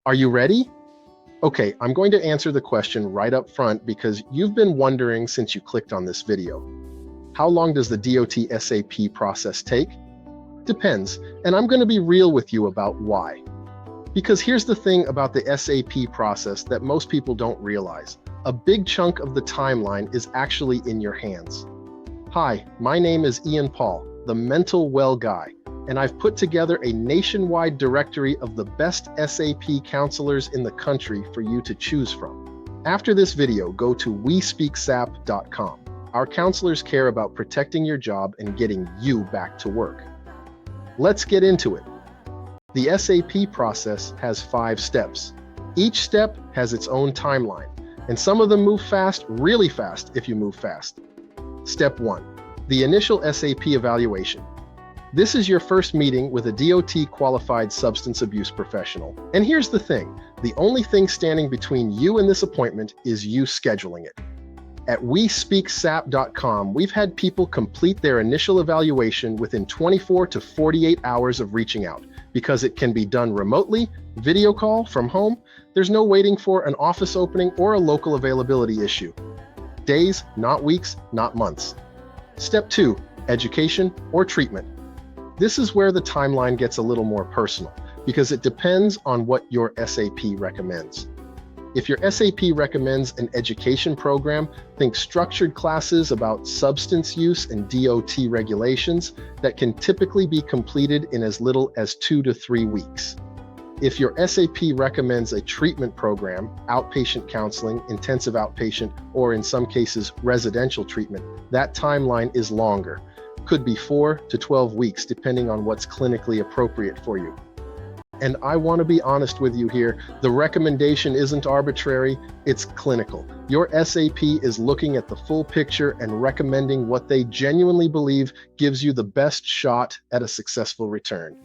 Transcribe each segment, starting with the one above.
Are you ready? Okay, I'm going to answer the question right up front because you've been wondering since you clicked on this video. How long does the DOT SAP process take? Depends, and I'm going to be real with you about why. Because here's the thing about the SAP process that most people don't realize. A big chunk of the timeline is actually in your hands. Hi, my name is Ian Paul, the mental well guy, and I've put together a nationwide directory of the best SAP counselors in the country for you to choose from. After this video, go to WeSpeakSAP.com. Our counselors care about protecting your job and getting you back to work. Let's get into it. The SAP process has 5 steps. Each step has its own timeline, and some of them move fast, really fast if you move fast. Step 1, the initial SAP evaluation. This is your first meeting with a DOT qualified substance abuse professional. And here's the thing, the only thing standing between you and this appointment is you scheduling it. At WeSpeakSAP.com, we've had people complete their initial evaluation within 24 to 48 hours of reaching out. Because it can be done remotely, video call from home, there's no waiting for an office opening or a local availability issue. Days, not weeks, not months. Step 2, education or treatment. This is where the timeline gets a little more personal because it depends on what your SAP recommends. If your SAP recommends an education program, think structured classes about substance use and DOT regulations that can typically be completed in as little as 2 to 3 weeks. If your SAP recommends a treatment program, outpatient counseling, intensive outpatient, or in some cases residential treatment, that timeline is longer. Could be 4 to 12 weeks depending on what's clinically appropriate for you. And I want to be honest with you here, the recommendation isn't arbitrary, it's clinical. Your SAP is looking at the full picture and recommending what they genuinely believe gives you the best shot at a successful return.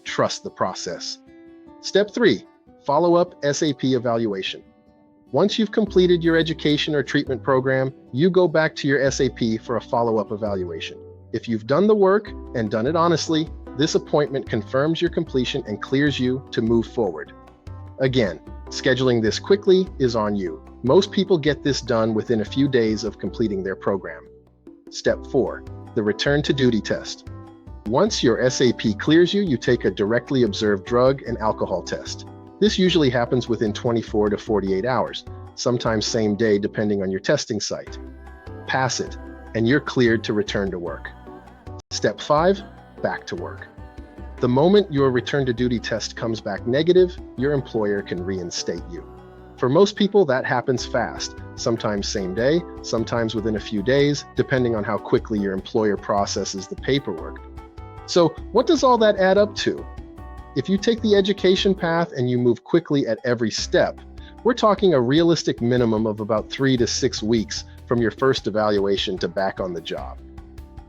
Trust the process. Step 3, follow-up SAP evaluation. Once you've completed your education or treatment program, you go back to your SAP for a follow-up evaluation. If you've done the work and done it honestly, this appointment confirms your completion and clears you to move forward. Again, scheduling this quickly is on you. Most people get this done within a few days of completing their program. Step 4, the return to duty test. Once your SAP clears you, you take a directly observed drug and alcohol test. This usually happens within 24 to 48 hours, sometimes same day depending on your testing site. Pass it, and you're cleared to return to work. Step 5, back to work. The moment your return to duty test comes back negative, your employer can reinstate you. For most people, that happens fast, sometimes same day, sometimes within a few days, depending on how quickly your employer processes the paperwork. So what does all that add up to? If you take the education path and you move quickly at every step, we're talking a realistic minimum of about 3 to 6 weeks from your first evaluation to back on the job.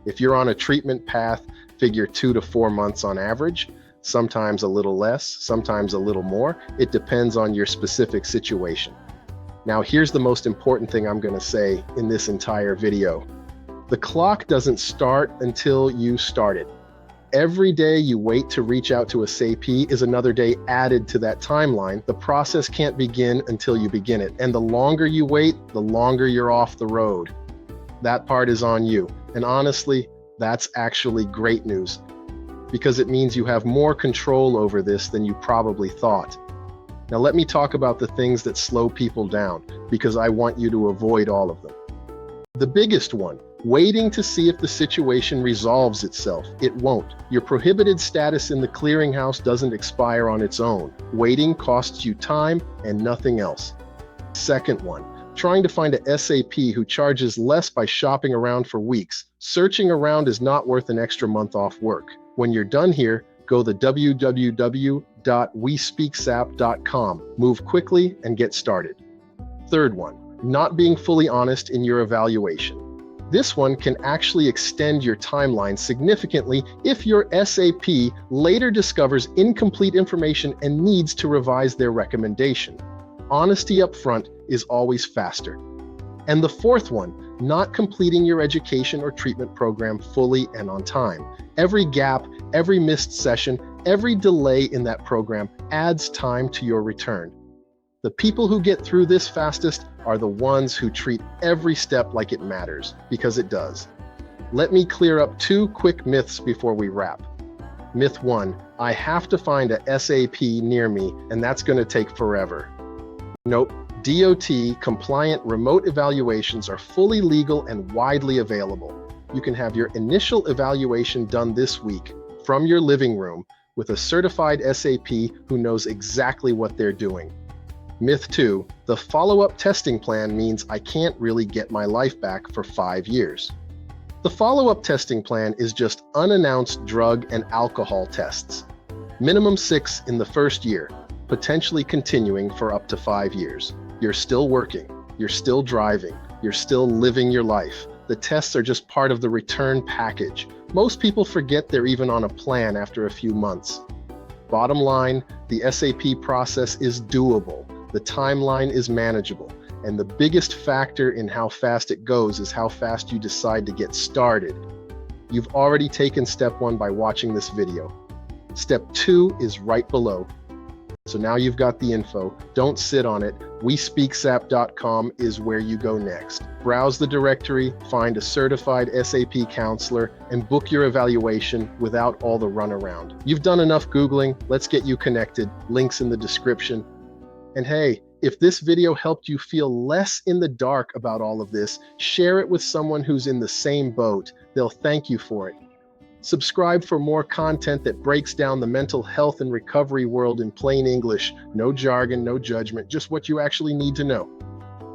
If you're on a treatment path, figure 2 to 4 months on average, sometimes a little less, sometimes a little more. It depends on your specific situation. Now, here's the most important thing I'm going to say in this entire video. The clock doesn't start until you start it. Every day you wait to reach out to a SAP is another day added to that timeline. The process can't begin until you begin it. And the longer you wait, the longer you're off the road. That part is on you. And honestly, that's actually great news because it means you have more control over this than you probably thought. Now let me talk about the things that slow people down because I want you to avoid all of them. The biggest one, waiting to see if the situation resolves itself. It won't. Your prohibited status in the clearinghouse doesn't expire on its own. Waiting costs you time and nothing else. Second one, trying to find a SAP who charges less by shopping around for weeks. Searching around is not worth an extra month off work. When you're done here, go to www.WeSpeakSAP.com. Move quickly and get started. Third one, not being fully honest in your evaluation. This one can actually extend your timeline significantly if your SAP later discovers incomplete information and needs to revise their recommendation. Honesty up front is always faster. And the fourth one, not completing your education or treatment program fully and on time. Every gap, every missed session, Every delay in that program adds time to your return. The people who get through this fastest are the ones who treat every step like it matters, because it does. Let me clear up 2 quick myths before we wrap. Myth 1, I have to find a SAP near me, and that's going to take forever. Nope, DOT compliant remote evaluations are fully legal and widely available. You can have your initial evaluation done this week from your living room with a certified SAP who knows exactly what they're doing. Myth 2, the follow-up testing plan means I can't really get my life back for 5 years. The follow-up testing plan is just unannounced drug and alcohol tests. Minimum 6 in the first year, potentially continuing for up to 5 years. You're still working, you're still driving, you're still living your life. The tests are just part of the return package. Most people forget they're even on a plan after a few months. Bottom line, the SAP process is doable. The timeline is manageable, and the biggest factor in how fast it goes is how fast you decide to get started. You've already taken step 1 by watching this video. Step 2 is right below. So now you've got the info. Don't sit on it. WeSpeakSAP.com is where you go next. Browse the directory, find a certified SAP counselor, and book your evaluation without all the runaround. You've done enough Googling. Let's get you connected. Links in the description. And hey, if this video helped you feel less in the dark about all of this, share it with someone who's in the same boat. They'll thank you for it. Subscribe for more content that breaks down the mental health and recovery world in plain English. No jargon, no judgment, just what you actually need to know.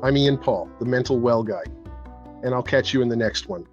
I'm Ian Paul, the Mental Well Guy, and I'll catch you in the next one.